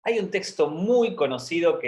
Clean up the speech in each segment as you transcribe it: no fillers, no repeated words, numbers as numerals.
Hay un texto muy conocido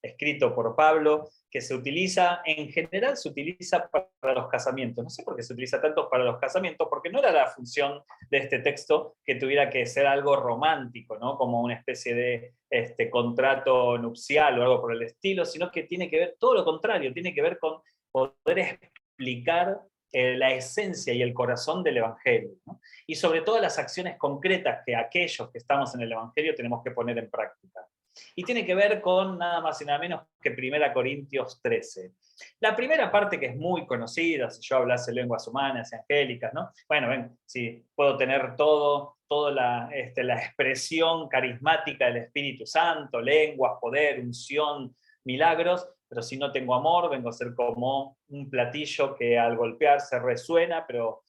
escrito por Pablo, que se utiliza, en general se utiliza para los casamientos. No sé por qué se utiliza tanto para los casamientos, porque no era la función de este texto que tuviera que ser algo romántico, ¿no? Como una especie de contrato nupcial o algo por el estilo, sino que tiene que ver, todo lo contrario, tiene que ver con poder explicar la esencia y el corazón del Evangelio, ¿no? Y sobre todo las acciones concretas que aquellos que estamos en el Evangelio tenemos que poner en práctica. Y tiene que ver con nada más y nada menos que 1 Corintios 13. La primera parte, que es muy conocida, si yo hablase lenguas humanas y angélicas, ¿no? Bueno, ven, si puedo tener toda la expresión carismática del Espíritu Santo, lenguas, poder, unción, milagros, pero si no tengo amor, vengo a ser como un platillo que al golpearse resuena, pero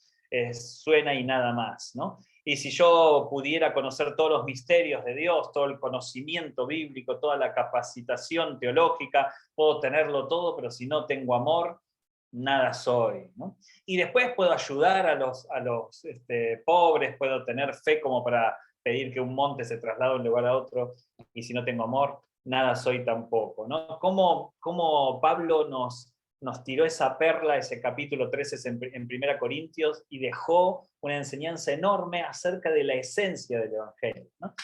suena y nada más, ¿no? Y si yo pudiera conocer todos los misterios de Dios, todo el conocimiento bíblico, toda la capacitación teológica, puedo tenerlo todo, pero si no tengo amor, nada soy, ¿no? Y después puedo ayudar a los pobres, puedo tener fe como para pedir que un monte se traslade de un lugar a otro, y si no tengo amor, nada soy tampoco, ¿no? ¿Cómo Pablo nos tiró esa perla, ese capítulo 13 en 1 Corintios, y dejó una enseñanza enorme acerca de la esencia del Evangelio, ¿no?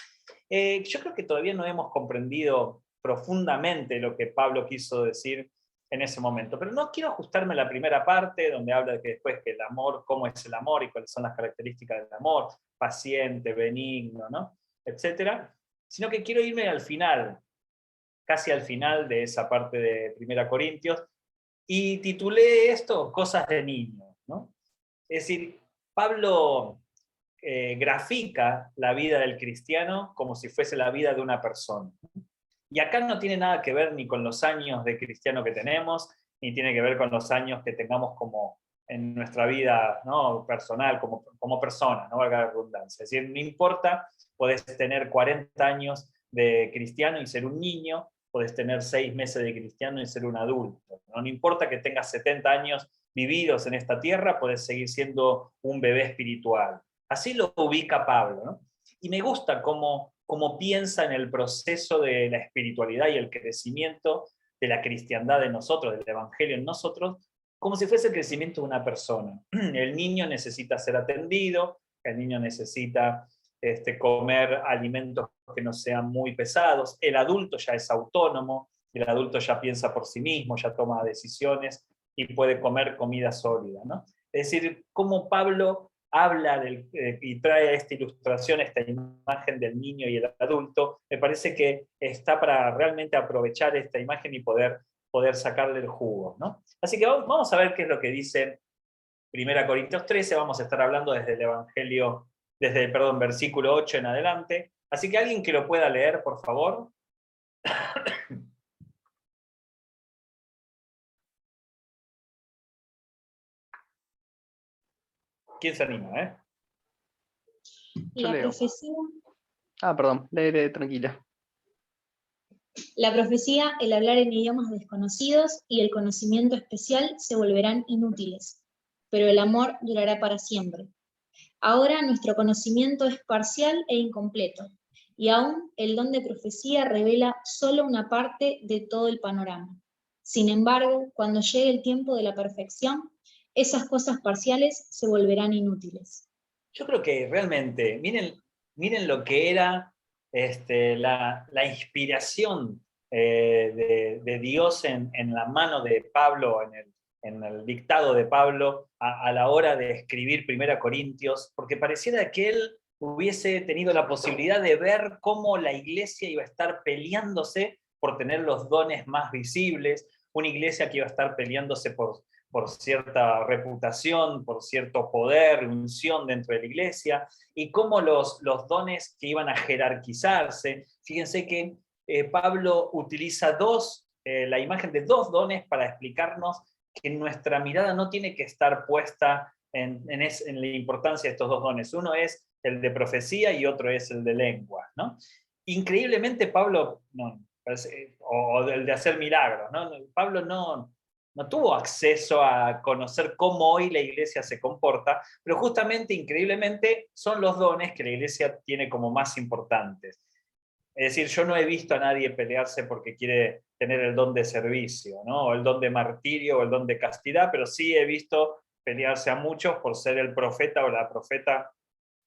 Yo creo que todavía no hemos comprendido profundamente lo que Pablo quiso decir en ese momento, pero no quiero ajustarme a la primera parte, donde habla de que después que el amor, cómo es el amor y cuáles son las características del amor, paciente, benigno, ¿no? Etcétera, sino que quiero irme al final, casi al final de esa parte de 1 Corintios, y titulé esto Cosas de niños, ¿no? Es decir, Pablo grafica la vida del cristiano como si fuese la vida de una persona. Y acá no tiene nada que ver ni con los años de cristiano que tenemos, ni tiene que ver con los años que tengamos como en nuestra vida, ¿no? Personal, como persona, no valga la redundancia. Es decir, no importa, podés tener 40 años de cristiano y ser un niño, podés tener 6 meses de cristiano y ser un adulto. No importa que tengas 70 años vividos en esta tierra, podés seguir siendo un bebé espiritual. Así lo ubica Pablo, ¿no? Y me gusta cómo piensa en el proceso de la espiritualidad y el crecimiento de la cristiandad en nosotros, del evangelio en nosotros, como si fuese el crecimiento de una persona. El niño necesita ser atendido, el niño necesita comer alimentos que no sean muy pesados, el adulto ya es autónomo, el adulto ya piensa por sí mismo, ya toma decisiones y puede comer comida sólida, ¿no? Es decir, cómo Pablo habla y trae esta ilustración, esta imagen del niño y el adulto, me parece que está para realmente aprovechar esta imagen y poder sacarle el jugo, ¿no? Así que vamos a ver qué es lo que dice 1 Corintios 13, vamos a estar hablando desde el Evangelio, versículo 8 en adelante. Así que alguien que lo pueda leer, por favor. ¿Quién se anima, Yo La leo. profecía, Perdón, lee tranquila. la profecía, el hablar en idiomas desconocidos y el conocimiento especial se volverán inútiles, pero el amor durará para siempre. Ahora nuestro conocimiento es parcial e incompleto, y aún el don de profecía revela solo una parte de todo el panorama. Sin embargo, cuando llegue el tiempo de la perfección, esas cosas parciales se volverán inútiles. Yo creo que realmente, miren lo que era la inspiración de Dios en la mano de Pablo, en el dictado de Pablo, a la hora de escribir 1 Corintios, porque pareciera que él hubiese tenido la posibilidad de ver cómo la iglesia iba a estar peleándose por tener los dones más visibles, una iglesia que iba a estar peleándose por cierta reputación, por cierto poder, unción dentro de la iglesia, y cómo los dones que iban a jerarquizarse. Fíjense que Pablo utiliza la imagen de 2 dones para explicarnos que nuestra mirada no tiene que estar puesta en la importancia de estos 2 dones. Uno es el de profecía y otro es el de lengua, ¿no? Increíblemente Pablo, o el de hacer milagros, ¿no? Pablo no tuvo acceso a conocer cómo hoy la iglesia se comporta, pero justamente, increíblemente, son los dones que la iglesia tiene como más importantes. Es decir, yo no he visto a nadie pelearse porque quiere tener el don de servicio, ¿no? O el don de martirio o el don de castidad, pero sí he visto pelearse a muchos por ser el profeta o la profeta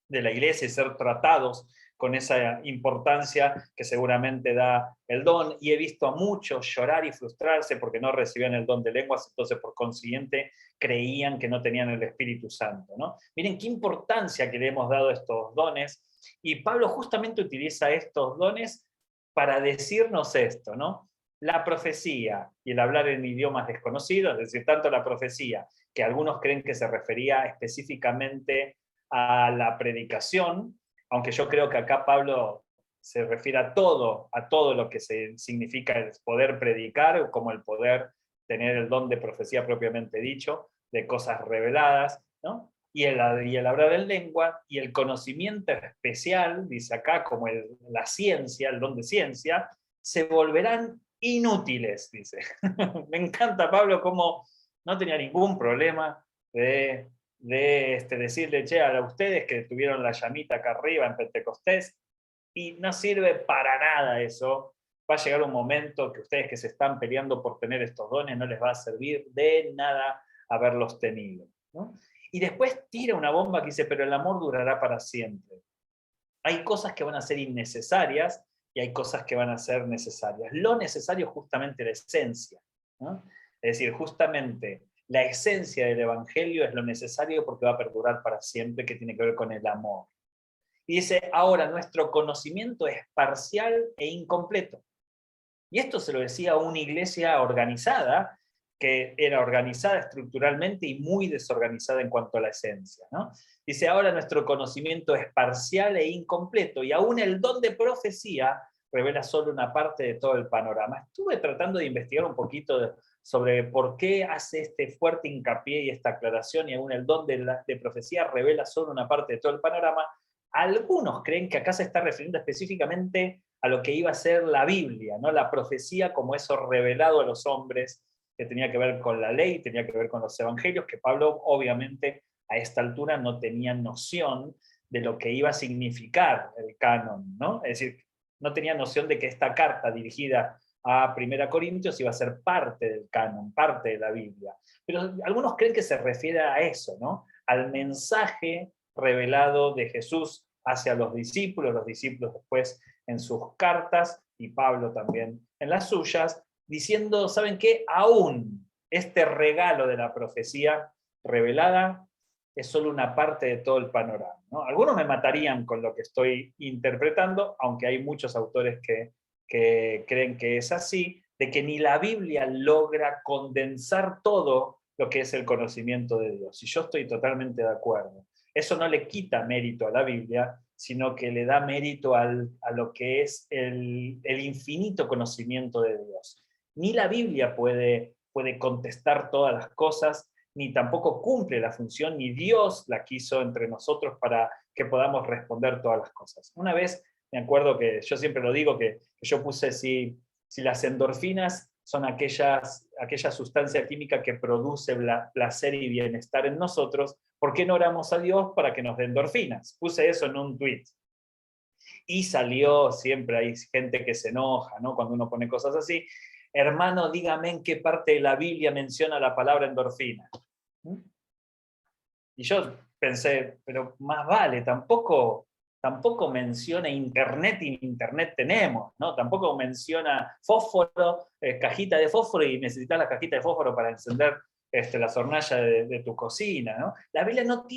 de la iglesia y ser tratados con esa importancia que seguramente da el don, y he visto a muchos llorar y frustrarse porque no recibían el don de lenguas, entonces por consiguiente creían que no tenían el Espíritu Santo, ¿no? Miren qué importancia que le hemos dado a estos dones, y Pablo justamente utiliza estos dones para decirnos esto, ¿no? La profecía y el hablar en idiomas desconocidos, es decir, tanto la profecía, que algunos creen que se refería específicamente a la predicación, aunque yo creo que acá Pablo se refiere a todo lo que significa el poder predicar, como el poder tener el don de profecía propiamente dicho, de cosas reveladas, ¿no? Y el hablar en lengua y el conocimiento especial, dice acá, como la ciencia, el don de ciencia, se volverán inútiles, dice. Me encanta Pablo cómo no tenía ningún problema de decirle, che, a ustedes que tuvieron la llamita acá arriba en Pentecostés, y no sirve para nada eso. Va a llegar un momento que ustedes que se están peleando por tener estos dones no les va a servir de nada haberlos tenido, ¿no? Y después tira una bomba que dice, pero el amor durará para siempre. Hay cosas que van a ser innecesarias y hay cosas que van a ser necesarias. Lo necesario es justamente la esencia, ¿no? Es decir, justamente la esencia del Evangelio es lo necesario porque va a perdurar para siempre, que tiene que ver con el amor. Y dice, ahora nuestro conocimiento es parcial e incompleto. Y esto se lo decía a una iglesia organizada, que era organizada estructuralmente y muy desorganizada en cuanto a la esencia, ¿no? Dice, ahora nuestro conocimiento es parcial e incompleto, y aún el don de profecía revela solo una parte de todo el panorama. Estuve tratando de investigar un poquito sobre por qué hace este fuerte hincapié y esta aclaración, y aún el don de profecía revela solo una parte de todo el panorama. Algunos creen que acá se está refiriendo específicamente a lo que iba a ser la Biblia, ¿no? La profecía como eso revelado a los hombres, que tenía que ver con la ley, tenía que ver con los evangelios, que Pablo obviamente a esta altura no tenía noción de lo que iba a significar el canon, ¿no? Es decir, no tenía noción de que esta carta dirigida a 1 Corintios iba a ser parte del canon, parte de la Biblia. Pero algunos creen que se refiere a eso, ¿no? Al mensaje revelado de Jesús hacia los discípulos después en sus cartas, y Pablo también en las suyas, diciendo, ¿saben qué? Aún este regalo de la profecía revelada es solo una parte de todo el panorama, ¿no? Algunos me matarían con lo que estoy interpretando, aunque hay muchos autores que creen que es así, de que ni la Biblia logra condensar todo lo que es el conocimiento de Dios. Y yo estoy totalmente de acuerdo. Eso no le quita mérito a la Biblia, sino que le da mérito a lo que es el infinito conocimiento de Dios. Ni la Biblia puede contestar todas las cosas, ni tampoco cumple la función, ni Dios la quiso entre nosotros para que podamos responder todas las cosas. Una vez, me acuerdo que yo siempre lo digo, que yo puse si las endorfinas son aquella sustancia química que produce placer y bienestar en nosotros, ¿por qué no oramos a Dios para que nos dé endorfinas? Puse eso en un tweet. Y salió, siempre hay gente que se enoja, ¿no? Cuando uno pone cosas así. Hermano, dígame en qué parte de la Biblia menciona la palabra endorfina. Y yo pensé, pero más vale, tampoco menciona internet, y internet tenemos, ¿no? Tampoco menciona fósforo, cajita de fósforo, y necesitas la cajita de fósforo para encender las hornallas de tu cocina, ¿no? La Biblia no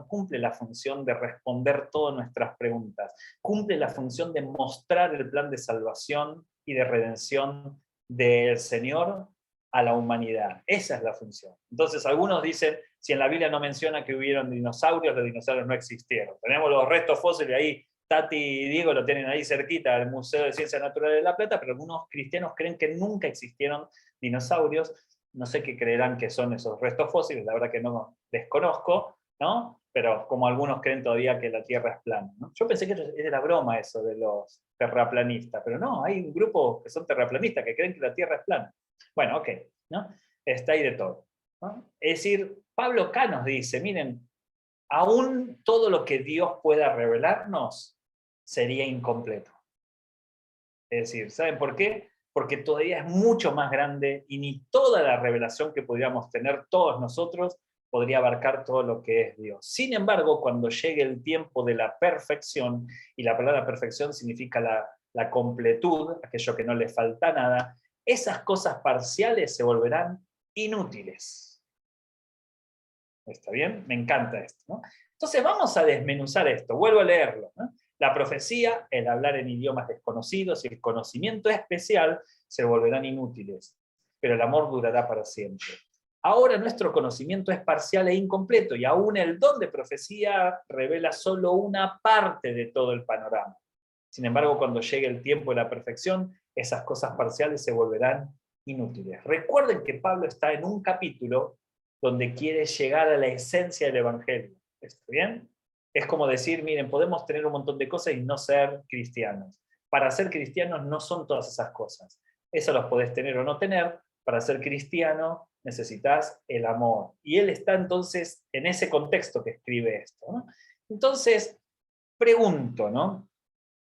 cumple la función de responder todas nuestras preguntas, cumple la función de mostrar el plan de salvación y de redención del Señor a la humanidad. Esa es la función. Entonces algunos dicen, si en la Biblia no menciona que hubieron dinosaurios, los dinosaurios no existieron. Tenemos los restos fósiles ahí, Tati y Diego lo tienen ahí cerquita del Museo de Ciencias Naturales de La Plata, pero algunos cristianos creen que nunca existieron dinosaurios. No sé qué creerán que son esos restos fósiles, la verdad que no desconozco, ¿no? Pero como algunos creen todavía que la Tierra es plana, ¿no? Yo pensé que era broma eso de los terraplanistas, pero no, hay un grupo que son terraplanistas que creen que la Tierra es plana. Bueno, ok, ¿no? Está ahí de todo, ¿no? Es decir, Pablo acá nos dice, miren, aún todo lo que Dios pueda revelarnos sería incompleto. Es decir, ¿saben por qué? Porque todavía es mucho más grande y ni toda la revelación que podríamos tener todos nosotros podría abarcar todo lo que es Dios. Sin embargo, cuando llegue el tiempo de la perfección, y la palabra perfección significa la completud, aquello que no le falta nada, esas cosas parciales se volverán inútiles. ¿Está bien? Me encanta esto, ¿no? Entonces vamos a desmenuzar esto, vuelvo a leerlo, ¿no? La profecía, el hablar en idiomas desconocidos y el conocimiento especial se volverán inútiles, pero el amor durará para siempre. Ahora nuestro conocimiento es parcial e incompleto, y aún el don de profecía revela solo una parte de todo el panorama. Sin embargo, cuando llegue el tiempo de la perfección, esas cosas parciales se volverán inútiles. Recuerden que Pablo está en un capítulo donde quiere llegar a la esencia del Evangelio. ¿Está bien? Es como decir, miren, podemos tener un montón de cosas y no ser cristianos. Para ser cristianos no son todas esas cosas. Eso los podés tener o no tener. Para ser cristiano necesitas el amor. Y él está entonces en ese contexto que escribe esto, ¿no? Entonces, pregunto, ¿no?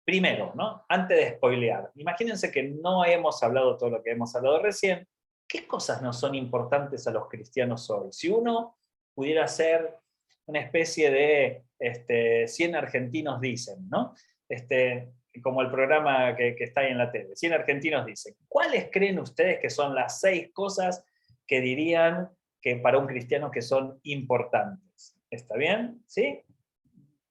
Primero, ¿no? Antes de spoilear, imagínense que no hemos hablado todo lo que hemos hablado recién. ¿Qué cosas nos son importantes a los cristianos hoy? Si uno pudiera hacer una especie de 100 argentinos dicen, ¿no? Como el programa que está ahí en la tele, 100 argentinos dicen. ¿Cuáles creen ustedes que son las 6 cosas que dirían que para un cristiano que son importantes? ¿Está bien? ¿Sí?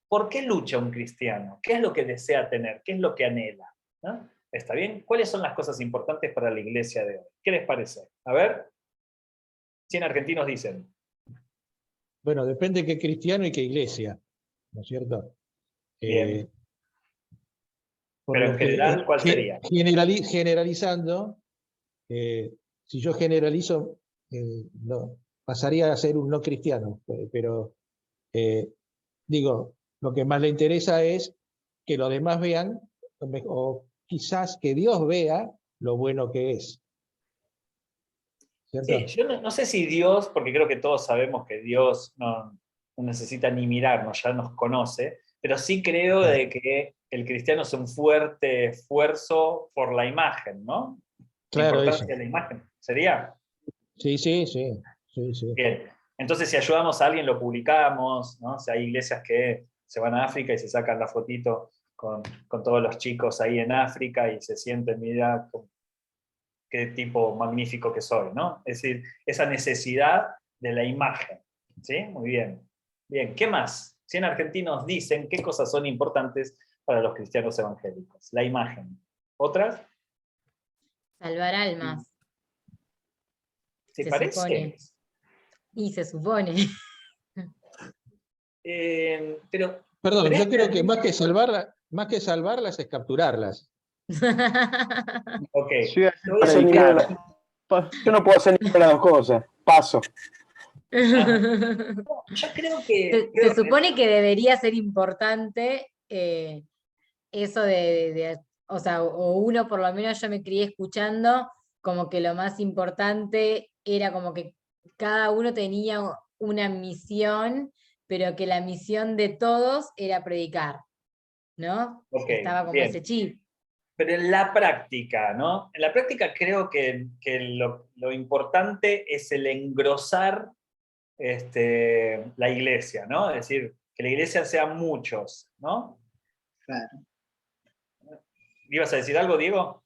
¿Por qué lucha un cristiano? ¿Qué es lo que desea tener? ¿Qué es lo que anhela? ¿No? ¿Está bien? ¿Cuáles son las cosas importantes para la iglesia de hoy? ¿Qué les parece? A ver, 100 argentinos dicen. Bueno, depende de qué cristiano y qué iglesia, ¿no es cierto? Bien. Por Pero lo en que, general, ¿cuál sería? generalizando, si yo generalizo, no, pasaría a ser un no cristiano, pero digo, lo que más le interesa es que los demás vean, o quizás que Dios vea lo bueno que es. ¿Cierto? Sí, yo no sé si Dios, porque creo que todos sabemos que Dios no necesita ni mirarnos, ya nos conoce, pero sí creo de que el cristiano es un fuerte esfuerzo por la imagen, ¿no? La Claro, importancia eso. de la imagen. ¿Sería? Sí, sí, sí, sí, sí. Bien. Entonces, si ayudamos a alguien, lo publicamos, ¿no? O sea, hay iglesias que se van a África y se sacan la fotito con todos los chicos ahí en África y se sienten, mira, qué tipo magnífico que soy, ¿no? Es decir, esa necesidad de la imagen, ¿sí? Muy bien. Bien, ¿qué más? 100 argentinos dicen qué cosas son importantes para los cristianos evangélicos. La imagen. ¿Otras? Salvar almas, ¿Se se parece? supone. Y se supone. Pero Perdón, yo creo que realmente- más que salvarlas es capturarlas. Ok. Yo iba a Te voy a decir predicar. Yo no puedo hacer ninguna de las dos cosas. Paso. Yo creo que... Se supone que debería ser importante eso o sea, o uno por lo menos yo me crié escuchando como que lo más importante era como que cada uno tenía una misión, pero que la misión de todos era predicar, ¿no? Ok, Estaba como bien. ese chip. Pero en la práctica, ¿no? En la práctica creo que lo importante es el engrosar la iglesia, ¿no? Es decir, que la iglesia sea muchos, ¿no? Claro. ¿Ibas a decir algo, Diego?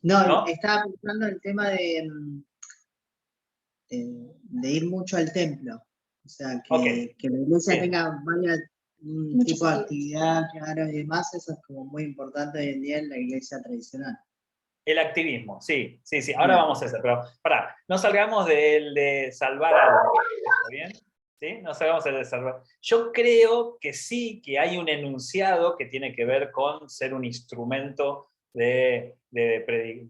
No, ¿No? estaba pensando en el tema de ir mucho al templo. O sea, Ok. que la iglesia Bien. tenga varios Muchos tipos de días. actividad, claro, y demás. Eso es como muy importante hoy en día en la iglesia tradicional. El activismo, sí, sí, sí. Ahora vamos a eso, pero pará, no salgamos del de salvar algo, ¿está bien? ¿Sí? No salgamos del de salvar. Yo creo que sí, que hay un enunciado que tiene que ver con ser un instrumento de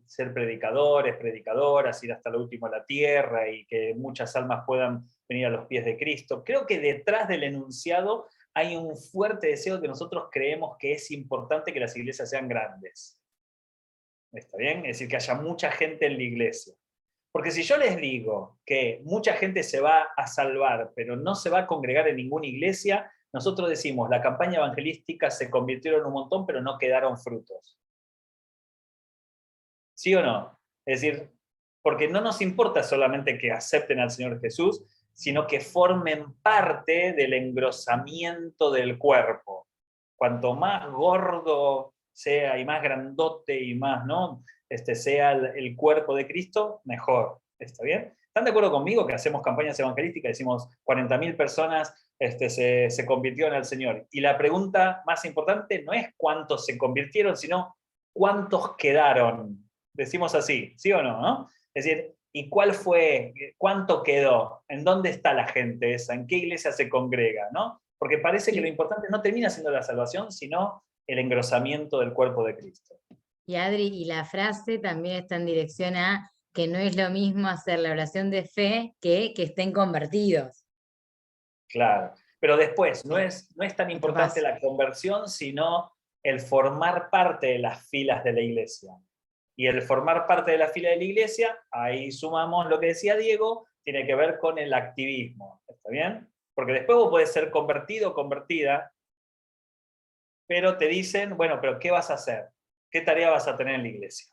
ser predicadores, predicadoras, ir hasta lo último a la tierra y que muchas almas puedan venir a los pies de Cristo. Creo que detrás del enunciado hay un fuerte deseo que nosotros creemos que es importante que las iglesias sean grandes. ¿Está bien? Es decir, que haya mucha gente en la iglesia. Porque si yo les digo que mucha gente se va a salvar, pero no se va a congregar en ninguna iglesia, nosotros decimos, la campaña evangelística se convirtieron un montón, pero no quedaron frutos. ¿Sí o no? Es decir, porque no nos importa solamente que acepten al Señor Jesús, sino que formen parte del engrosamiento del cuerpo. Cuanto más gordo sea y más grandote y más, ¿no? Sea el cuerpo de Cristo, mejor. ¿Está bien? ¿Están de acuerdo conmigo que hacemos campañas evangelísticas? Decimos 40.000 personas se convirtieron al Señor. Y la pregunta más importante no es cuántos se convirtieron, sino cuántos quedaron. Decimos así, ¿sí o no? ¿No? Es decir, ¿y cuál fue? ¿Cuánto quedó? ¿En dónde está la gente esa? ¿En qué iglesia se congrega? ¿No? Porque parece que lo importante no termina siendo la salvación, sino el engrosamiento del cuerpo de Cristo. Y Adri, y la frase también está en dirección a que no es lo mismo hacer la oración de fe que estén convertidos. Claro, pero después no es tan importante pasa. la conversión, sino el formar parte de las filas de la iglesia. Y el formar parte de la fila de la iglesia, ahí sumamos lo que decía Diego, tiene que ver con el activismo. ¿Está bien? Porque después vos podés ser convertido o convertida, pero te dicen, bueno, pero ¿qué vas a hacer? ¿Qué tarea vas a tener en la iglesia?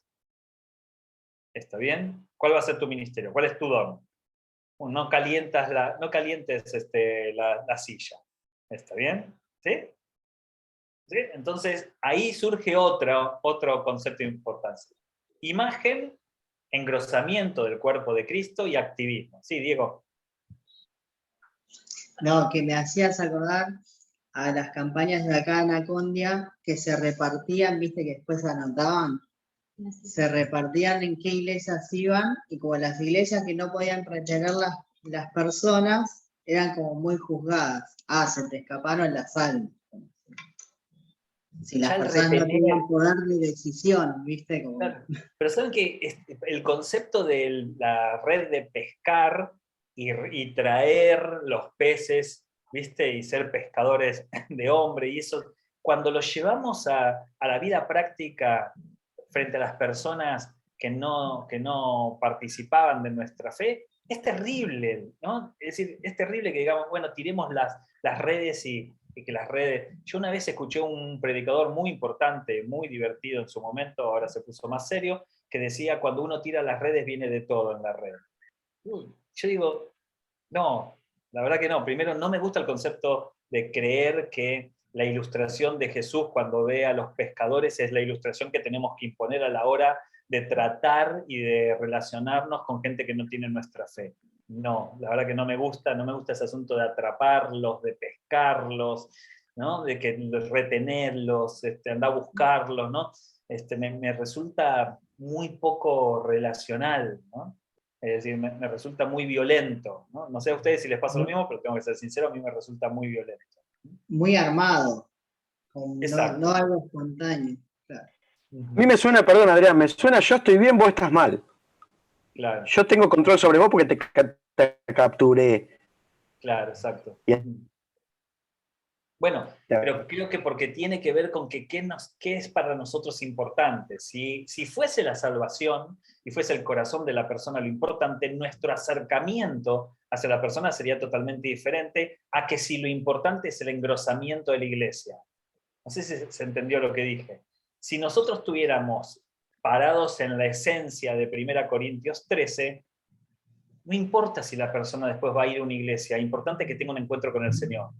¿Está bien? ¿Cuál va a ser tu ministerio? ¿Cuál es tu don? No calientes la silla. ¿Está bien? ¿Sí? ¿Sí? Entonces, ahí surge otro concepto de importancia. Imagen, engrosamiento del cuerpo de Cristo y activismo. Sí, Diego. No, que me hacías acordar a las campañas de acá en Acondia que se repartían, viste que después anotaban, se repartían en qué iglesias iban, y como las iglesias que no podían retener las personas eran como muy juzgadas. Ah, se te escaparon las almas. Si las Ya el personas no retener- tenían poder de decisión, viste, como... Claro. Pero saben que el concepto de la red de pescar y traer los peces, ¿viste? Y ser pescadores de hombre, y eso, cuando lo llevamos a la vida práctica frente a las personas que no participaban de nuestra fe, es terrible, ¿no? Es decir, es terrible que digamos, bueno, tiremos las redes y que las redes... Yo una vez escuché un predicador muy importante, muy divertido en su momento, ahora se puso más serio, que decía, cuando uno tira las redes viene de todo en la red. Yo digo, no, la verdad que no. Primero, no me gusta el concepto de creer que la ilustración de Jesús cuando ve a los pescadores es la ilustración que tenemos que imponer a la hora de tratar y de relacionarnos con gente que no tiene nuestra fe. No, la verdad que no me gusta ese asunto de atraparlos, de pescarlos, ¿no? De que retenerlos, andar a buscarlos, ¿no? Me resulta muy poco relacional, ¿no? Es decir, me resulta muy violento, ¿no? No sé a ustedes si les pasa lo mismo, pero tengo que ser sincero, a mí me resulta muy violento. Muy armado, Exacto. no algo espontáneo. Claro. A mí me suena, perdón Adrián, me suena yo estoy bien, vos estás mal. Claro, Yo tengo control sobre vos porque te capturé. claro, exacto. Bien. Bueno, pero creo que porque tiene que ver con qué es para nosotros importante. Si fuese la salvación y fuese el corazón de la persona lo importante, nuestro acercamiento hacia la persona sería totalmente diferente a que si lo importante es el engrosamiento de la iglesia. No sé si se entendió lo que dije. Si nosotros estuviéramos parados en la esencia de 1 Corintios 13, no importa si la persona después va a ir a una iglesia, es importante que tenga un encuentro con el Señor.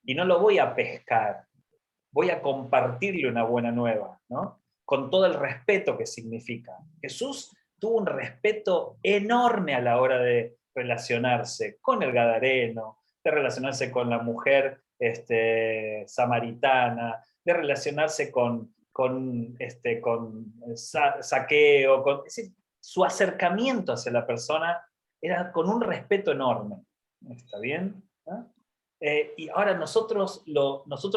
Y no lo voy a pescar, voy a compartirle una buena nueva, ¿no? Con todo el respeto que significa. Jesús tuvo un respeto enorme a la hora de relacionarse con el gadareno, de relacionarse con la mujer samaritana, de relacionarse con Zaqueo, es decir, su acercamiento hacia la persona era con un respeto enorme. ¿Está bien? ¿Ah? Y ahora nosotros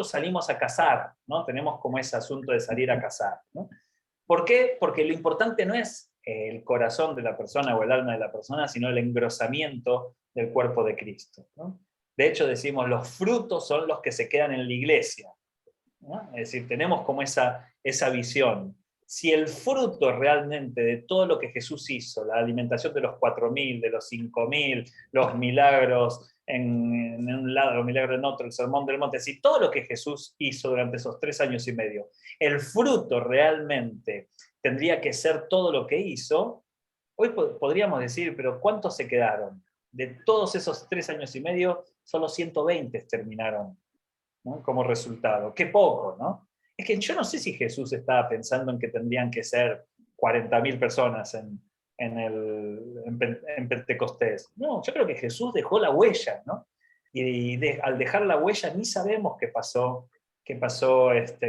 salimos a cazar, ¿no? Tenemos como ese asunto de salir a cazar, ¿no? ¿Por qué? Porque lo importante no es el corazón de la persona o el alma de la persona, sino el engrosamiento del cuerpo de Cristo, ¿no? De hecho, decimos, los frutos son los que se quedan en la iglesia, ¿no? Es decir, tenemos como esa visión. Si el fruto realmente de todo lo que Jesús hizo, la alimentación de los 4.000, de los 5.000, los milagros en un lado, los milagros en otro, el sermón del monte, si todo lo que Jesús hizo durante esos 3 años y medio, el fruto realmente tendría que ser todo lo que hizo, hoy podríamos decir, pero ¿cuántos se quedaron? De todos esos 3 años y medio, solo 120 terminaron, ¿no? Como resultado. Qué poco, ¿no? Es que yo no sé si Jesús estaba pensando en que tendrían que ser 40.000 personas en Pentecostés. No, yo creo que Jesús dejó la huella, ¿no? Al dejar la huella ni sabemos qué pasó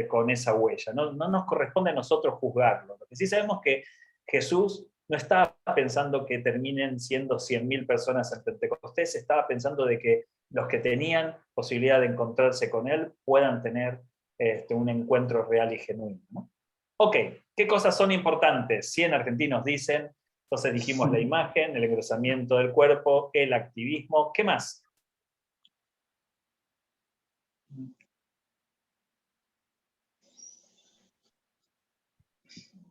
con esa huella. No nos corresponde a nosotros juzgarlo. Lo que sí sabemos que Jesús no estaba pensando que terminen siendo 100.000 personas en Pentecostés, estaba pensando de que los que tenían posibilidad de encontrarse con Él puedan tener un encuentro real y genuino, ¿no? Ok, ¿qué cosas son importantes? 100 argentinos dicen, entonces dijimos la imagen, el engrosamiento del cuerpo, el activismo, ¿qué más?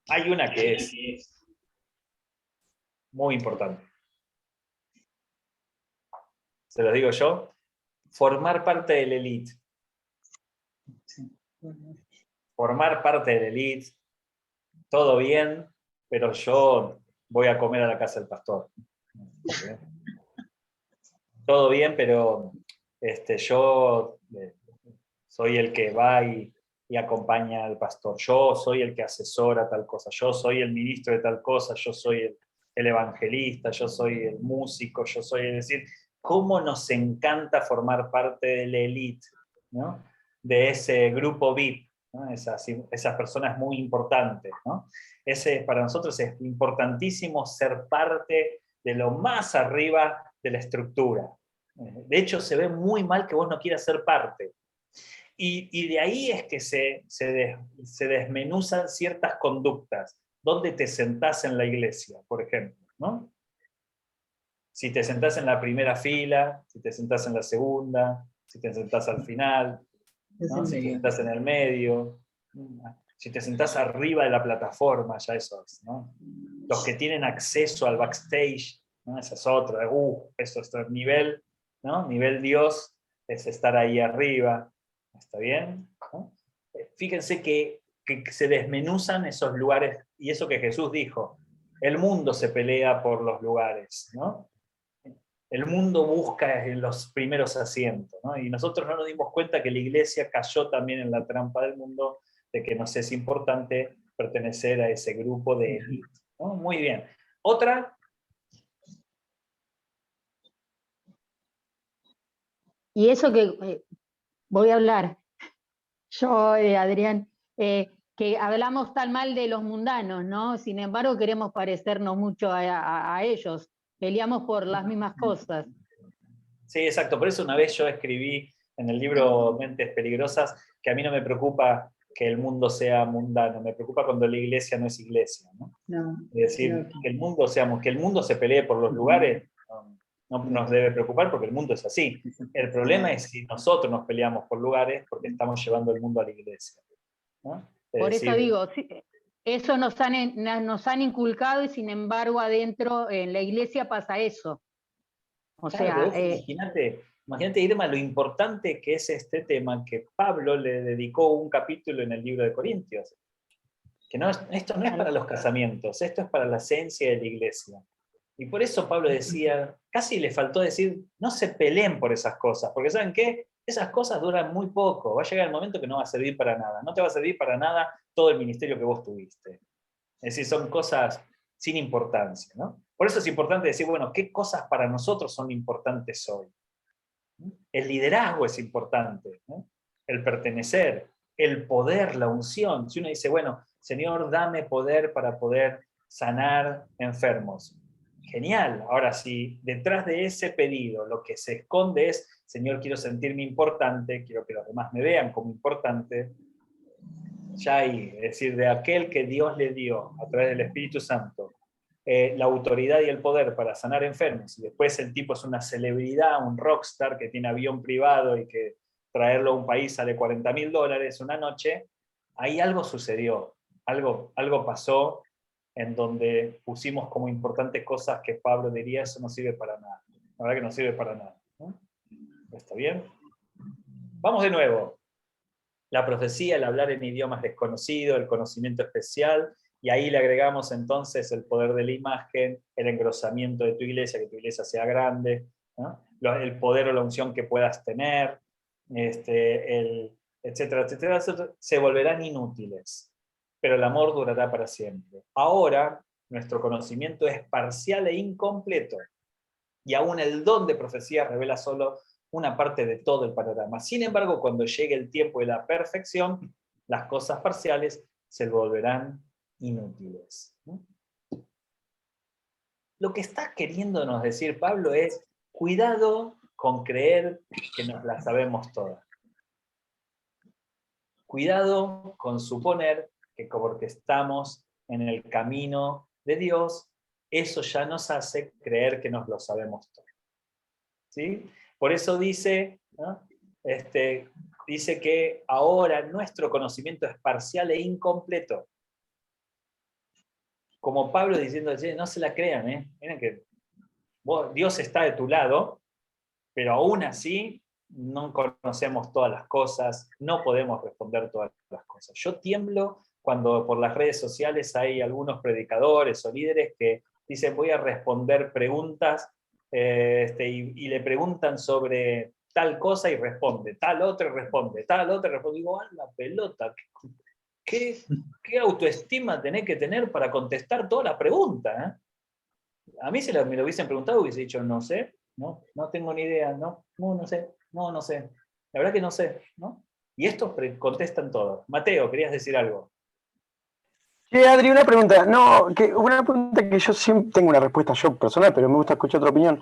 Hay una que es muy importante. Se lo digo yo, formar parte de la élite. Formar parte de la élite, todo bien, pero yo voy a comer a la casa del pastor. Todo bien, pero yo soy el que va y acompaña al pastor. Yo soy el que asesora tal cosa. Yo soy el ministro de tal cosa. Yo soy el evangelista. Yo soy el músico. Yo soy, es decir, cómo nos encanta formar parte de la élite, ¿no? De ese grupo VIP, ¿no? Esas personas muy importantes, ¿no? Para nosotros es importantísimo ser parte de lo más arriba de la estructura. De hecho, se ve muy mal que vos no quieras ser parte. Y de ahí es que se desmenuzan ciertas conductas. ¿Dónde te sentás en la iglesia, por ejemplo? ¿No? Si te sentás en la primera fila, si te sentás en la segunda, si te sentás al final, ¿no? Si te sentás en el medio, si te sentás arriba de la plataforma, ya eso es, ¿no? Los que tienen acceso al backstage, ¿no? Esa es otra, eso es el nivel, ¿no? Nivel Dios es estar ahí arriba, ¿está bien? ¿No? Fíjense que se desmenuzan esos lugares, y eso que Jesús dijo, el mundo se pelea por los lugares, ¿no? El mundo busca los primeros asientos, ¿no? Y nosotros no nos dimos cuenta que la iglesia cayó también en la trampa del mundo de que nos es importante pertenecer a ese grupo de élite, ¿no? Muy bien. ¿Otra? Y eso que voy a hablar, yo, Adrián, que hablamos tan mal de los mundanos, ¿no? Sin embargo, queremos parecernos mucho a ellos, peleamos por las mismas cosas. Sí, exacto. Por eso una vez yo escribí en el libro Mentes Peligrosas que a mí no me preocupa que el mundo sea mundano, me preocupa cuando la iglesia no es iglesia, ¿no? No, Es decir, que el mundo se pelee por los lugares, no nos debe preocupar porque el mundo es así. El problema es si nosotros nos peleamos por lugares porque estamos llevando el mundo a la iglesia, ¿no? Por eso digo, sí, eso nos han inculcado y sin embargo adentro en la iglesia pasa eso. O claro, sea, imagínate, Irma, lo importante que es este tema que Pablo le dedicó un capítulo en el libro de Corintios. Que esto no es para los casamientos, esto es para la esencia de la iglesia. Y por eso Pablo decía, casi le faltó decir, no se peleen por esas cosas, porque ¿saben qué? Esas cosas duran muy poco, va a llegar el momento que no va a servir para nada, no te va a servir para nada todo el ministerio que vos tuviste. Es decir, son cosas sin importancia, ¿no? Por eso es importante decir, bueno, ¿qué cosas para nosotros son importantes hoy? El liderazgo es importante, ¿no? El pertenecer, el poder, la unción. Si uno dice, bueno, Señor, dame poder para poder sanar enfermos. Genial. Ahora, si detrás de ese pedido lo que se esconde es, Señor, quiero sentirme importante, quiero que los demás me vean como importante, ya ahí, es decir, de aquel que Dios le dio a través del Espíritu Santo, la autoridad y el poder para sanar enfermos, y después el tipo es una celebridad, un rockstar que tiene avión privado y que traerlo a un país sale $40.000 una noche, ahí algo sucedió, algo pasó en donde pusimos como importantes cosas que Pablo diría, eso no sirve para nada, la verdad que no sirve para nada, ¿no? ¿Está bien? Vamos de nuevo. La profecía, el hablar en idiomas desconocidos, el conocimiento especial, y ahí le agregamos entonces el poder de la imagen, el engrosamiento de tu iglesia, que tu iglesia sea grande, ¿no? El poder o la unción que puedas tener, etcétera, etcétera, se volverán inútiles, pero el amor durará para siempre. Ahora, nuestro conocimiento es parcial e incompleto, y aún el don de profecía revela solo una parte de todo el panorama. Sin embargo, cuando llegue el tiempo de la perfección, las cosas parciales se volverán inútiles. Lo que está queriéndonos decir Pablo es, cuidado con creer que nos las sabemos todas. Cuidado con suponer que porque estamos en el camino de Dios, eso ya nos hace creer que nos lo sabemos todo. ¿Sí? Por eso dice, ¿no? Dice que ahora nuestro conocimiento es parcial e incompleto. Como Pablo diciendo, no se la crean, miren que Dios está de tu lado, pero aún así no conocemos todas las cosas, no podemos responder todas las cosas. Yo tiemblo cuando por las redes sociales hay algunos predicadores o líderes que dicen, voy a responder preguntas, y le preguntan sobre tal cosa y responde, tal otra responde, tal otra responde. Digo, ¡ah, la pelota! ¿Qué autoestima tenés que tener para contestar toda la pregunta? A mí me lo hubiesen preguntado, hubiese dicho, no sé, no tengo ni idea, no sé, no sé. La verdad que no sé, ¿no? Y estos contestan todo. Mateo, ¿querías decir algo? Sí, Adri, una pregunta. Una pregunta que yo siempre tengo una respuesta yo personal, pero me gusta escuchar otra opinión.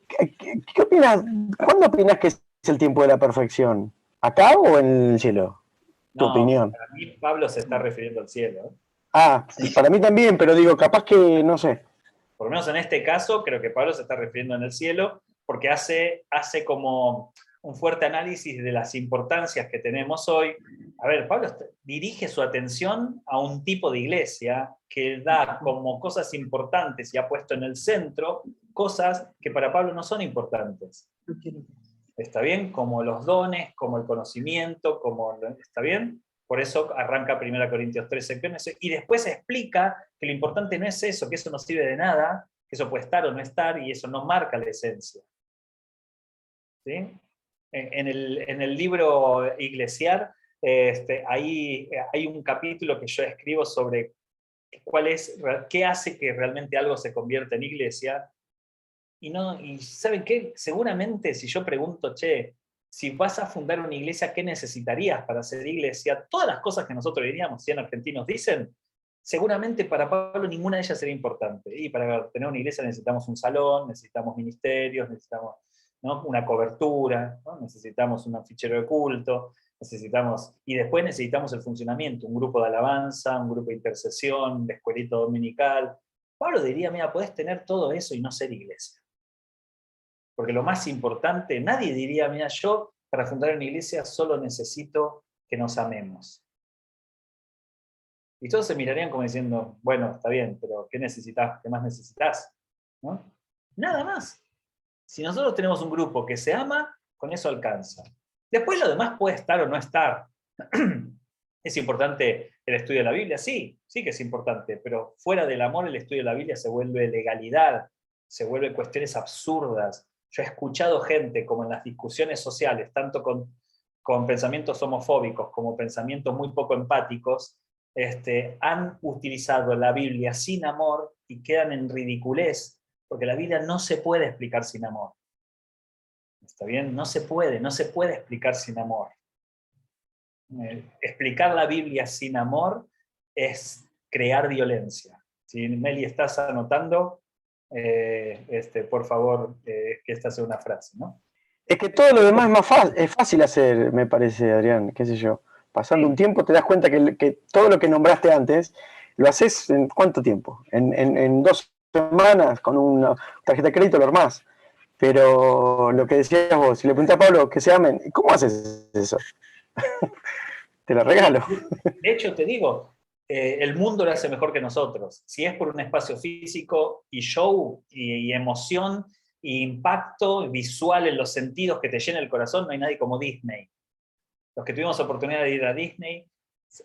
¿Qué opinas? ¿Cuándo opinas que es el tiempo de la perfección? ¿Acá o en el cielo? Tu opinión. Para mí Pablo se está refiriendo al cielo. Para mí también, pero digo, capaz que, no sé. Por lo menos en este caso, creo que Pablo se está refiriendo en el cielo, porque hace como un fuerte análisis de las importancias que tenemos hoy. A ver, Pablo dirige su atención a un tipo de iglesia que da como cosas importantes y ha puesto en el centro cosas que para Pablo no son importantes. ¿Está bien? Como los dones, como el conocimiento, ¿está bien? Por eso arranca 1 Corintios 13, y después explica que lo importante no es eso, que eso no sirve de nada, que eso puede estar o no estar, y eso no marca la esencia. ¿Sí? En el libro Iglesiar, ahí hay un capítulo que yo escribo sobre qué hace que realmente algo se convierta en iglesia. Y ¿saben qué? Seguramente si yo pregunto, si vas a fundar una iglesia, ¿qué necesitarías para hacer iglesia? Todas las cosas que nosotros diríamos, 100 argentinos dicen, seguramente para Pablo ninguna de ellas sería importante. Y para tener una iglesia necesitamos un salón, necesitamos ministerios, necesitamos, ¿no?, una cobertura, ¿no?, necesitamos un fichero de culto, y después necesitamos el funcionamiento, un grupo de alabanza, un grupo de intercesión, de escuelita dominical. Pablo diría, mira, podés tener todo eso y no ser iglesia. Porque lo más importante, nadie diría, mira, yo para fundar una iglesia solo necesito que nos amemos. Y todos se mirarían como diciendo, bueno, está bien, pero ¿qué necesitas? ¿Qué más necesitas? ¿No? Nada más. Si nosotros tenemos un grupo que se ama, con eso alcanza. Después lo demás puede estar o no estar. ¿Es importante el estudio de la Biblia? Sí que es importante, pero fuera del amor el estudio de la Biblia se vuelve legalidad, se vuelve cuestiones absurdas. Yo he escuchado gente, como en las discusiones sociales, tanto con pensamientos homofóbicos como pensamientos muy poco empáticos, han utilizado la Biblia sin amor y quedan en ridiculez, porque la Biblia no se puede explicar sin amor. ¿Está bien? No se puede explicar sin amor. Explicar la Biblia sin amor es crear violencia. Si Meli estás anotando, por favor, que esta sea una frase, ¿no? Es que todo lo demás es fácil hacer, me parece, Adrián, qué sé yo. Pasando un tiempo te das cuenta que todo lo que nombraste antes, lo haces en ¿cuánto tiempo? En 2 semanas, con una tarjeta de crédito lo armás. Pero lo que decías vos, si le preguntás a Pablo que se amen, ¿cómo haces eso? Te lo regalo. De hecho, te digo, el mundo lo hace mejor que nosotros. Si es por un espacio físico y show y emoción impacto visual en los sentidos que te llena el corazón, no hay nadie como Disney. Los que tuvimos oportunidad de ir a Disney,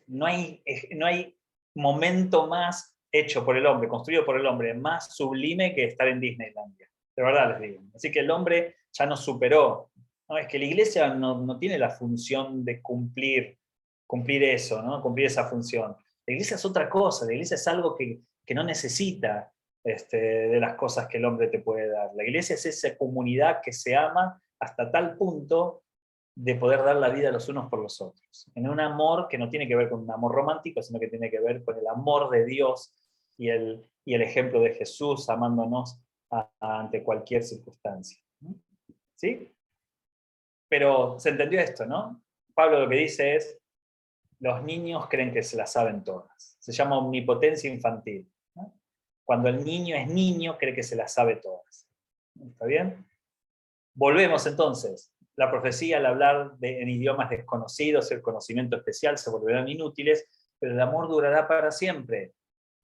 no hay momento más hecho por el hombre, construido por el hombre, más sublime que estar en Disneylandia. De verdad les digo. Así que el hombre ya nos superó. No, es que la iglesia no tiene la función de cumplir eso, ¿no? Cumplir esa función. La iglesia es otra cosa, la iglesia es algo que no necesita de las cosas que el hombre te puede dar. La iglesia es esa comunidad que se ama hasta tal punto de poder dar la vida los unos por los otros. En un amor que no tiene que ver con un amor romántico, sino que tiene que ver con el amor de Dios y el ejemplo de Jesús amándonos ante cualquier circunstancia. ¿Sí? Pero se entendió esto, ¿no? Pablo lo que dice es, los niños creen que se las saben todas. Se llama omnipotencia infantil, ¿no? Cuando el niño es niño, cree que se las sabe todas. ¿Está bien? Volvemos entonces. La profecía, al hablar en idiomas desconocidos, el conocimiento especial, se volverán inútiles, pero el amor durará para siempre.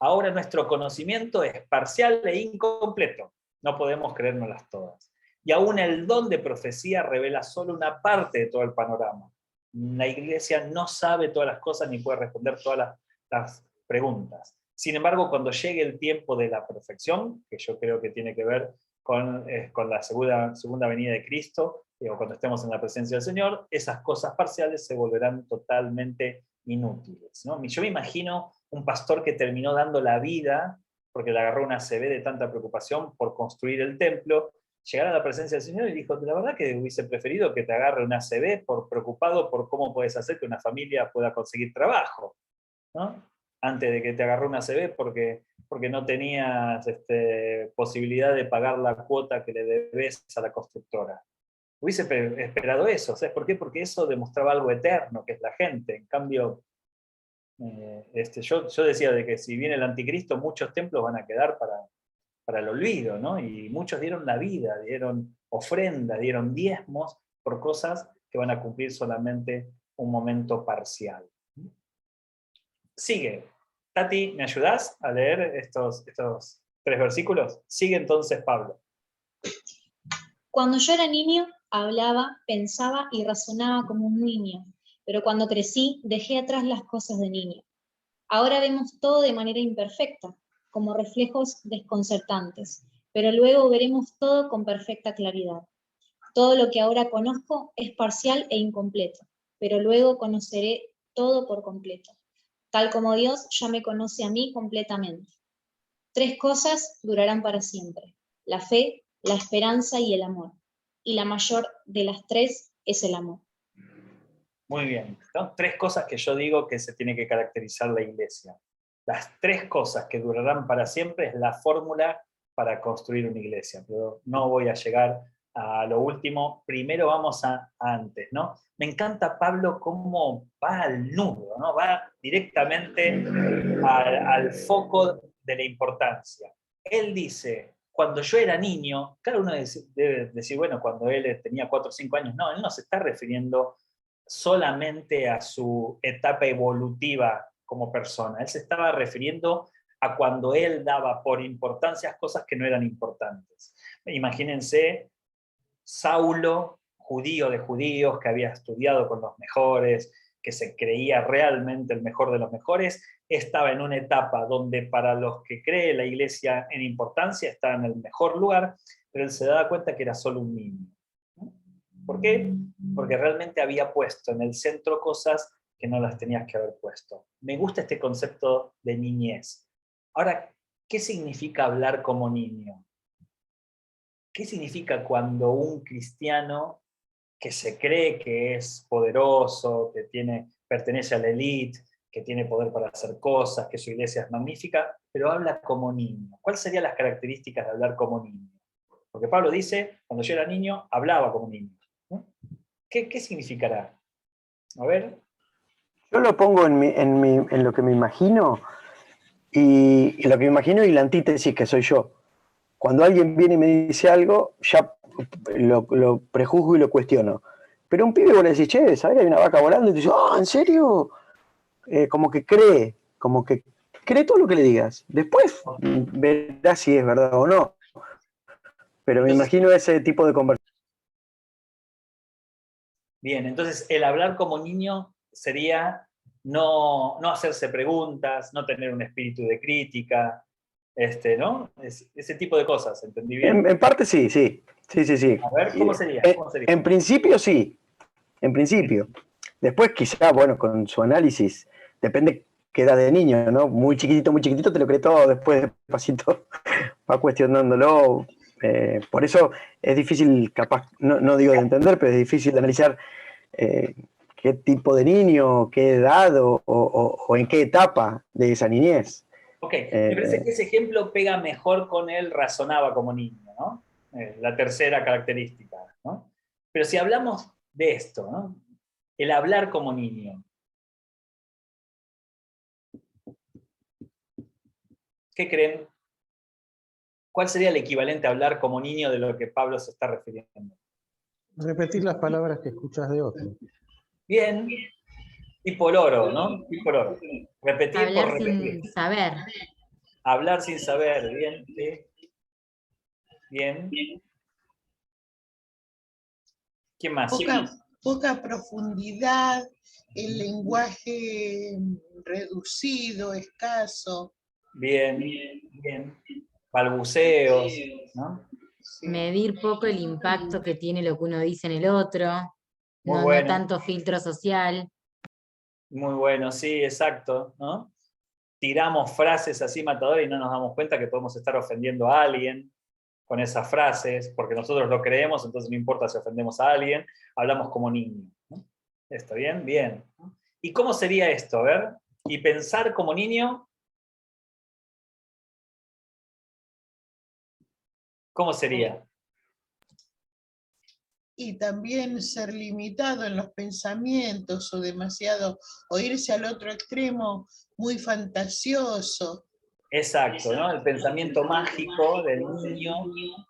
Ahora nuestro conocimiento es parcial e incompleto. No podemos creérnoslas todas. Y aún el don de profecía revela solo una parte de todo el panorama. La iglesia no sabe todas las cosas ni puede responder todas las preguntas. Sin embargo, cuando llegue el tiempo de la perfección, que yo creo que tiene que ver con la segunda venida de Cristo, o cuando estemos en la presencia del Señor, esas cosas parciales se volverán totalmente inútiles, ¿no? Yo me imagino un pastor que terminó dando la vida, porque le agarró una ACV de tanta preocupación por construir el templo, llegar a la presencia del Señor y dijo, la verdad que hubiese preferido que te agarre una ACV preocupado por cómo puedes hacer que una familia pueda conseguir trabajo, ¿no? Antes de que te agarró una ACV porque no tenías posibilidad de pagar la cuota que le debes a la constructora. Hubiese esperado eso. ¿Sabes por qué? Porque eso demostraba algo eterno, que es la gente. En cambio, yo decía de que si viene el anticristo, muchos templos van a quedar para el olvido, ¿no? Y muchos dieron la vida, dieron ofrendas, dieron diezmos por cosas que van a cumplir solamente un momento parcial. Sigue. Tati, ¿me ayudás a leer estos 3 versículos? Sigue entonces Pablo. Cuando yo era niño, hablaba, pensaba y razonaba como un niño, pero cuando crecí, dejé atrás las cosas de niño. Ahora vemos todo de manera imperfecta, como reflejos desconcertantes, pero luego veremos todo con perfecta claridad. Todo lo que ahora conozco es parcial e incompleto, pero luego conoceré todo por completo, tal como Dios ya me conoce a mí completamente. 3 cosas durarán para siempre: la fe, la esperanza y el amor. Y la mayor de las 3 es el amor. Muy bien, ¿no? 3 cosas que yo digo que se tiene que caracterizar la iglesia. Las 3 cosas que durarán para siempre es la fórmula para construir una iglesia, pero no voy a llegar a lo último. Primero vamos a antes, ¿no? Me encanta Pablo cómo va al nudo, ¿no? Va directamente al foco de la importancia. Él dice, cuando yo era niño, claro, uno debe decir, bueno, cuando él tenía 4 o 5 años, no, él no se está refiriendo solamente a su etapa evolutiva como persona, él se estaba refiriendo a cuando él daba por importancia cosas que no eran importantes. Imagínense, Saulo, judío de judíos, que había estudiado con los mejores, que se creía realmente el mejor de los mejores, estaba en una etapa donde para los que cree la iglesia en importancia estaba en el mejor lugar, pero él se daba cuenta que era solo un niño. ¿Por qué? Porque realmente había puesto en el centro cosas que no las tenías que haber puesto. Me gusta este concepto de niñez. Ahora, ¿qué significa hablar como niño? ¿Qué significa cuando un cristiano que se cree que es poderoso, que pertenece a la élite, que tiene poder para hacer cosas, que su iglesia es magnífica, pero habla como niño? ¿Cuáles serían las características de hablar como niño? Porque Pablo dice, cuando yo era niño, hablaba como niño, ¿no? ¿Qué significará? A ver. Yo lo pongo en lo que me imagino, y lo que me imagino y la antítesis que soy yo. Cuando alguien viene y me dice algo, ya lo prejuzgo y lo cuestiono. Pero un pibe vos le decís, che, ¿sabés que hay una vaca volando? Y tú dices, ¿en serio? Como que cree todo lo que le digas. Después verás si es verdad o no. pero me Entonces, imagino ese tipo de conversación. bien, entonces el hablar como niño sería no hacerse preguntas, no tener un espíritu de crítica, ¿no? Ese tipo de cosas, ¿entendí bien? En parte sí, sí. Sí, sí, sí. A ver, ¿cómo sería? En, ¿Cómo sería? en principio sí, en principio. Después quizá, bueno, con su análisis, depende qué edad de niño, ¿no? Muy chiquitito te lo cree todo, después despacito va cuestionándolo. Por eso es difícil, capaz, no digo de entender, pero es difícil de analizar qué tipo de niño, qué edad o en qué etapa de esa niñez. Ok, me parece que ese ejemplo pega mejor con él razonaba como niño, ¿no? La tercera característica, ¿no? Pero si hablamos de esto, ¿no? El hablar como niño. ¿Qué creen? ¿Cuál sería el equivalente a hablar como niño de lo que Pablo se está refiriendo? Repetir las palabras que escuchas de otro. Bien, tipo loro, ¿no? Tipo loro. Repetir por Hablar repetir. sin saber. Hablar sin saber, bien, sí. Bien. ¿Quién más? Poca profundidad, el lenguaje reducido, escaso. Bien, bien. Balbuceos, ¿no? Sí. Medir poco el impacto que tiene lo que uno dice en el otro. Muy No bueno. tanto filtro social. Muy bueno, sí, exacto, ¿no? Tiramos frases así matadoras y no nos damos cuenta que podemos estar ofendiendo a alguien con esas frases, porque nosotros lo creemos, entonces no importa si ofendemos a alguien, hablamos como niños, ¿no? ¿Está bien? Bien. ¿Y cómo sería esto? A ver, y pensar como niño, ¿cómo sería? Y también ser limitado en los pensamientos o irse al otro extremo muy fantasioso. Exacto, ¿no? El pensamiento mágico del niño,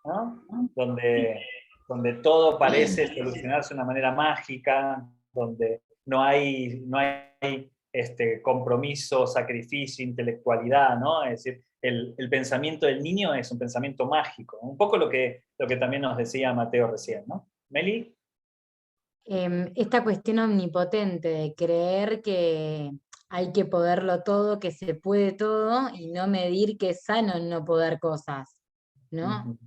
¿no? Donde todo parece solucionarse de una manera mágica, donde no hay compromiso, sacrificio, intelectualidad, ¿no? Es decir, el pensamiento del niño es un pensamiento mágico. Un poco lo que también nos decía Mateo recién, ¿no? ¿Meli? Esta cuestión omnipotente de creer que hay que poderlo todo, que se puede todo, y no medir que es sano no poder cosas, ¿no? Ujú.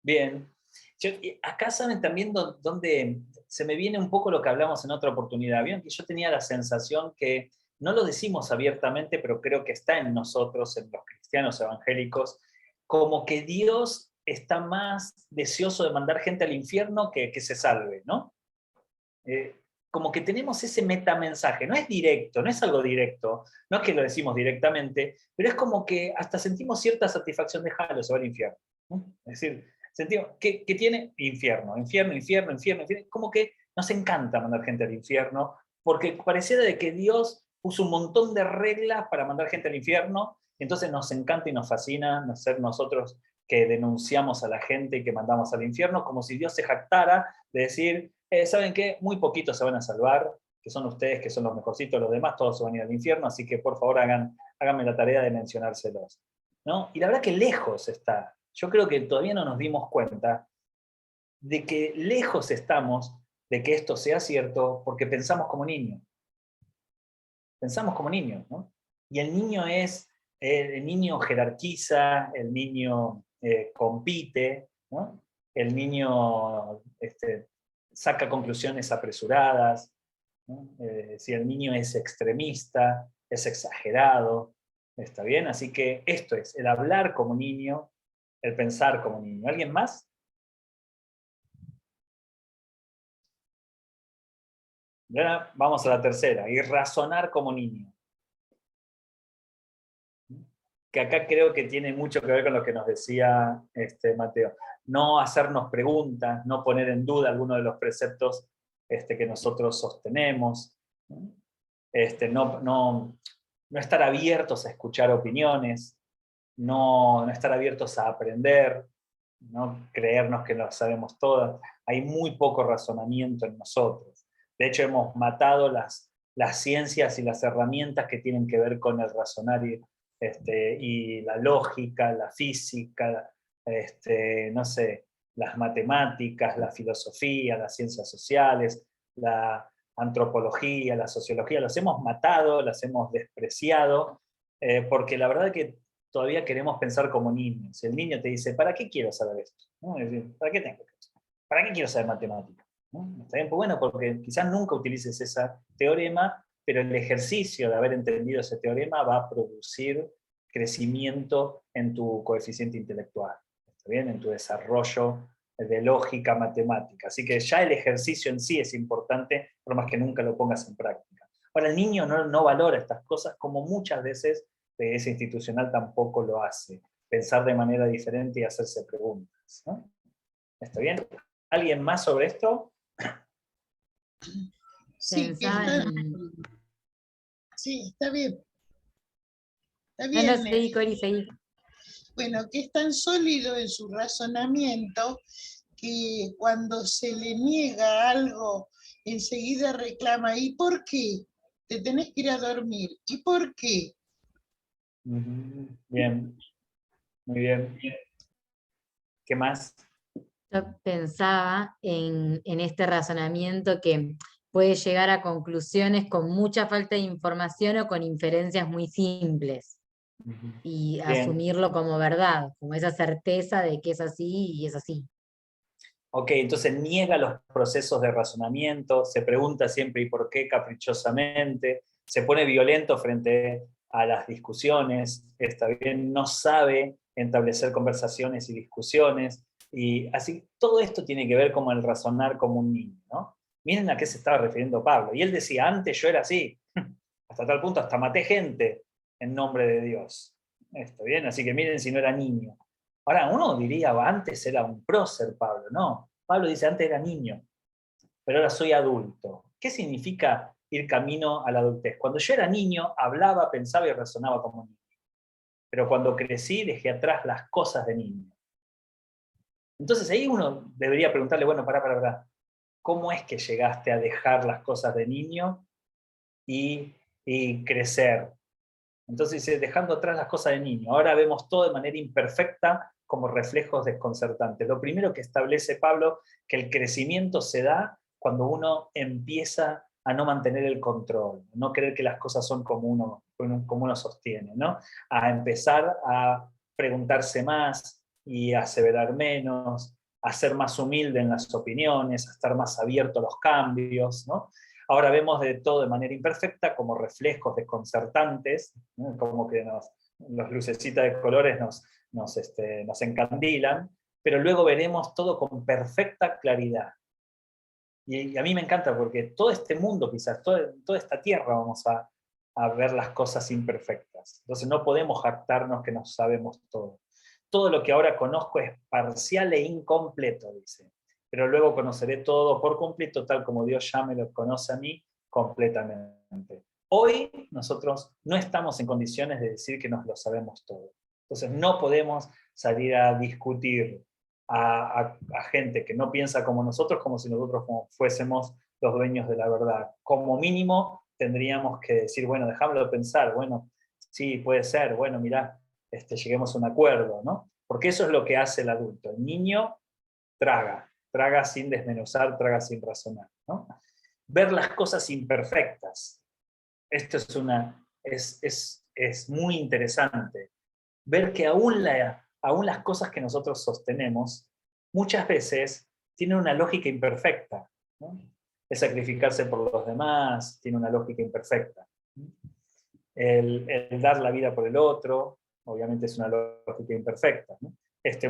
Bien. Y acá saben también donde se me viene un poco lo que hablamos en otra oportunidad. Vieron que yo tenía la sensación que, no lo decimos abiertamente, pero creo que está en nosotros, en los cristianos evangélicos, como que Dios está más deseoso de mandar gente al infierno que se salve, ¿no? Como que tenemos ese metamensaje, no es directo, no es algo directo, no es que lo decimos directamente, pero es como que hasta sentimos cierta satisfacción de dejarlo, se va al infierno, ¿no? Es decir, sentimos que tiene infierno, como que nos encanta mandar gente al infierno, porque pareciera de que Dios puso un montón de reglas para mandar gente al infierno, y entonces nos encanta y nos fascina ser nosotros que denunciamos a la gente y que mandamos al infierno, como si Dios se jactara de decir, ¿saben qué? Muy poquitos se van a salvar, que son ustedes, que son los mejorcitos, los demás todos se van a ir al infierno, así que por favor háganme la tarea de mencionárselos, ¿no? Y la verdad que lejos está. Yo creo que todavía no nos dimos cuenta de que lejos estamos de que esto sea cierto porque pensamos como niños. Pensamos como niños, ¿no? Y el niño jerarquiza, el niño compite, ¿no? El niño saca conclusiones apresuradas, ¿no? Si el niño es extremista, es exagerado, ¿está bien? Así que esto es, el hablar como niño, el pensar como niño. ¿Alguien más? Y ahora vamos a la tercera, y razonar como niño. Que acá creo que tiene mucho que ver con lo que nos decía Mateo. No hacernos preguntas, no poner en duda alguno de los preceptos que nosotros sostenemos, no estar abiertos a escuchar opiniones, no estar abiertos a aprender, no creernos que lo sabemos todas. Hay muy poco razonamiento en nosotros. De hecho, hemos matado las ciencias y las herramientas que tienen que ver con el razonar y la lógica, la física, no sé, las matemáticas, la filosofía, las ciencias sociales, la antropología, la sociología, las hemos matado, las hemos despreciado, porque la verdad que todavía queremos pensar como niños. El niño te dice, ¿para qué quiero saber esto? ¿No? Es decir, ¿para qué tengo que saber? ¿Para qué quiero saber matemáticas? ¿No? Está bien, pues bueno, porque quizás nunca utilices ese teorema, pero el ejercicio de haber entendido ese teorema va a producir crecimiento en tu coeficiente intelectual, ¿está bien? En tu desarrollo de lógica matemática. Así que ya el ejercicio en sí es importante, por más que nunca lo pongas en práctica. Ahora, el niño no valora estas cosas, como muchas veces ese institucional tampoco lo hace. Pensar de manera diferente y hacerse preguntas, ¿no? ¿Está bien? ¿Alguien más sobre esto? Sí, que Pensaba está, en... sí, está bien. Está No, bien. seguí, Cori, seguí. Bueno, que es tan sólido en su razonamiento que cuando se le niega algo, enseguida reclama, ¿y por qué? Te tenés que ir a dormir. ¿Y por qué? Bien, muy bien. ¿Qué más? Yo pensaba en este razonamiento que puede llegar a conclusiones con mucha falta de información o con inferencias muy simples, y Bien. asumirlo como verdad, como esa certeza de que es así y es así. Ok, entonces niega los procesos de razonamiento, se pregunta siempre ¿y por qué? Caprichosamente, se pone violento frente a las discusiones, está bien, no sabe establecer conversaciones y discusiones, y así todo esto tiene que ver con el razonar como un niño, ¿no? Miren a qué se estaba refiriendo Pablo, y él decía, antes yo era así, hasta tal punto hasta maté gente en nombre de Dios, está bien, así que miren si no era niño. Ahora, uno diría, antes era un prócer Pablo, no. Pablo dice, antes era niño, pero ahora soy adulto. ¿Qué significa ir camino a la adultez? Cuando yo era niño, hablaba, pensaba y razonaba como niño. Pero cuando crecí, dejé atrás las cosas de niño. Entonces ahí uno debería preguntarle, bueno, pará, ¿cómo es que llegaste a dejar las cosas de niño y crecer? Entonces dice, dejando atrás las cosas de niño. Ahora vemos todo de manera imperfecta como reflejos desconcertantes. Lo primero que establece Pablo, que el crecimiento se da cuando uno empieza a no mantener el control, no creer que las cosas son como uno sostiene, ¿no? A empezar a preguntarse más y a aseverar menos, a ser más humilde en las opiniones, a estar más abierto a los cambios, ¿no? Ahora vemos de todo de manera imperfecta, como reflejos desconcertantes, ¿no? Como que los lucecitas de colores nos encandilan, pero luego veremos todo con perfecta claridad. Y a mí me encanta porque todo este mundo, quizás, toda esta tierra vamos a ver las cosas imperfectas. Entonces no podemos jactarnos que nos sabemos todo. Todo lo que ahora conozco es parcial e incompleto, dice. Pero luego conoceré todo por completo, tal como Dios ya me lo conoce a mí completamente. Hoy nosotros no estamos en condiciones de decir que nos lo sabemos todo. Entonces no podemos salir a discutir a gente que no piensa como nosotros, como si nosotros fuésemos los dueños de la verdad. Como mínimo tendríamos que decir, bueno, dejámoslo pensar, bueno, sí, puede ser, bueno, mirá, lleguemos a un acuerdo, ¿no? Porque eso es lo que hace el adulto. El niño traga sin desmenuzar, traga sin razonar, ¿no? Ver las cosas imperfectas. Esto es muy interesante. Ver que aún las cosas que nosotros sostenemos, muchas veces tienen una lógica imperfecta, ¿no? El sacrificarse por los demás tiene una lógica imperfecta. El dar la vida por el otro, obviamente es una lógica imperfecta, ¿no?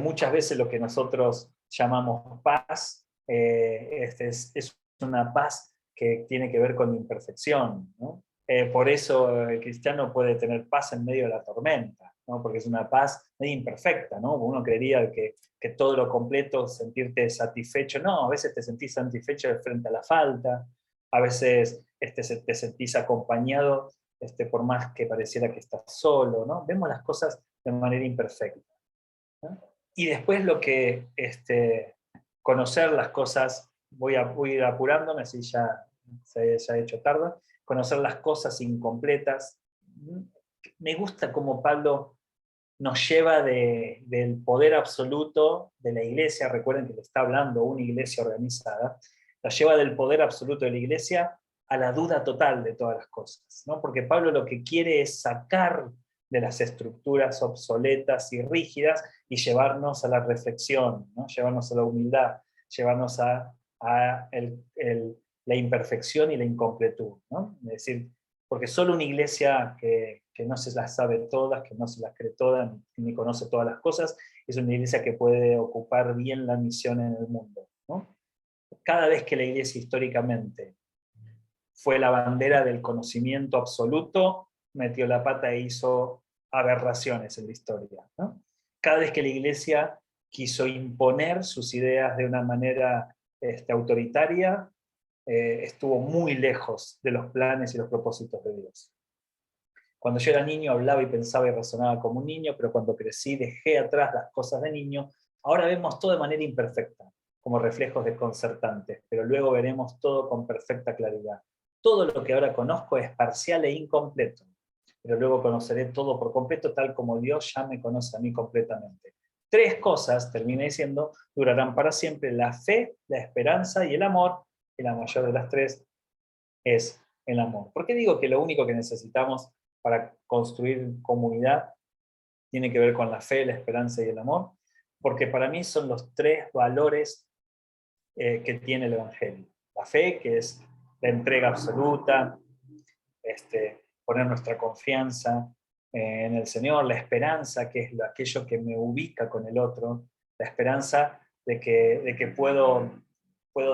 Muchas veces lo que nosotros llamamos paz es una paz que tiene que ver con la imperfección, ¿no? Por eso el cristiano puede tener paz en medio de la tormenta, ¿no? Porque es una paz medio imperfecta, ¿no? Uno creería que todo lo completo, sentirte satisfecho. No, a veces te sentís satisfecho frente a la falta, a veces te sentís acompañado por más que pareciera que estás solo, ¿no? Vemos las cosas de manera imperfecta, ¿no? Y después lo que, conocer las cosas, voy a ir apurándome, así ya se ha hecho tarde, conocer las cosas incompletas. Me gusta como Pablo nos lleva del poder absoluto de la iglesia, recuerden que le está hablando una iglesia organizada, nos lleva del poder absoluto de la iglesia a la duda total de todas las cosas, ¿no? Porque Pablo lo que quiere es sacar de las estructuras obsoletas y rígidas y llevarnos a la reflexión, ¿no? Llevarnos a la humildad, llevarnos a la imperfección y la incompletud, ¿no? Es decir, porque solo una iglesia que no se las sabe todas, que no se las cree todas, ni conoce todas las cosas, es una iglesia que puede ocupar bien la misión en el mundo, ¿no? Cada vez que la iglesia históricamente fue la bandera del conocimiento absoluto, metió la pata e hizo aberraciones en la historia, ¿no? Cada vez que la iglesia quiso imponer sus ideas de una manera autoritaria, estuvo muy lejos de los planes y los propósitos de Dios. Cuando yo era niño hablaba y pensaba y razonaba como un niño, pero cuando crecí dejé atrás las cosas de niño. Ahora vemos todo de manera imperfecta, como reflejos desconcertantes, pero luego veremos todo con perfecta claridad. Todo lo que ahora conozco es parcial e incompleto, pero luego conoceré todo por completo, tal como Dios ya me conoce a mí completamente. 3 cosas, termina diciendo, durarán para siempre: la fe, la esperanza y el amor, y la mayor de las 3 es el amor. ¿Por qué digo que lo único que necesitamos para construir comunidad tiene que ver con la fe, la esperanza y el amor? Porque para mí son los 3 valores que tiene el Evangelio. La fe, que es la entrega absoluta, poner nuestra confianza en el Señor; la esperanza, que es aquello que me ubica con el otro; la esperanza de que puedo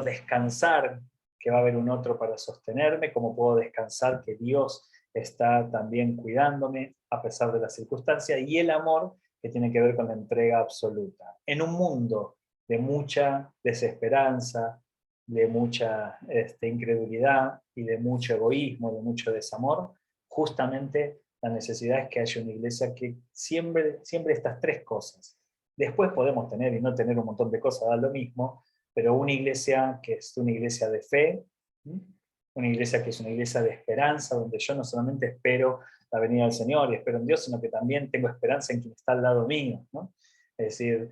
descansar, que va a haber un otro para sostenerme, como puedo descansar que Dios está también cuidándome a pesar de las circunstancias; y el amor, que tiene que ver con la entrega absoluta. En un mundo de mucha desesperanza, de mucha incredulidad y de mucho egoísmo, de mucho desamor, justamente la necesidad es que haya una iglesia que siempre estas 3 cosas. Después podemos tener y no tener un montón de cosas, da lo mismo, pero una iglesia que es una iglesia de fe, una iglesia que es una iglesia de esperanza, donde yo no solamente espero la venida del Señor y espero en Dios, sino que también tengo esperanza en quien está al lado mío, ¿no? Es decir,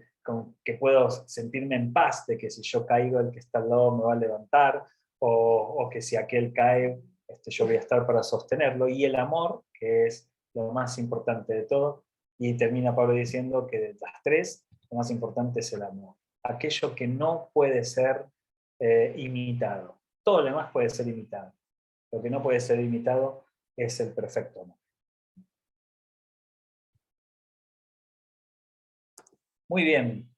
que puedo sentirme en paz de que si yo caigo, el que está al lado me va a levantar, o que si aquel cae, yo voy a estar para sostenerlo. Y el amor, que es lo más importante de todo, y termina Pablo diciendo que de las 3, lo más importante es el amor. Aquello que no puede ser imitado. Todo lo demás puede ser imitado. Lo que no puede ser imitado es el perfecto amor. Muy bien.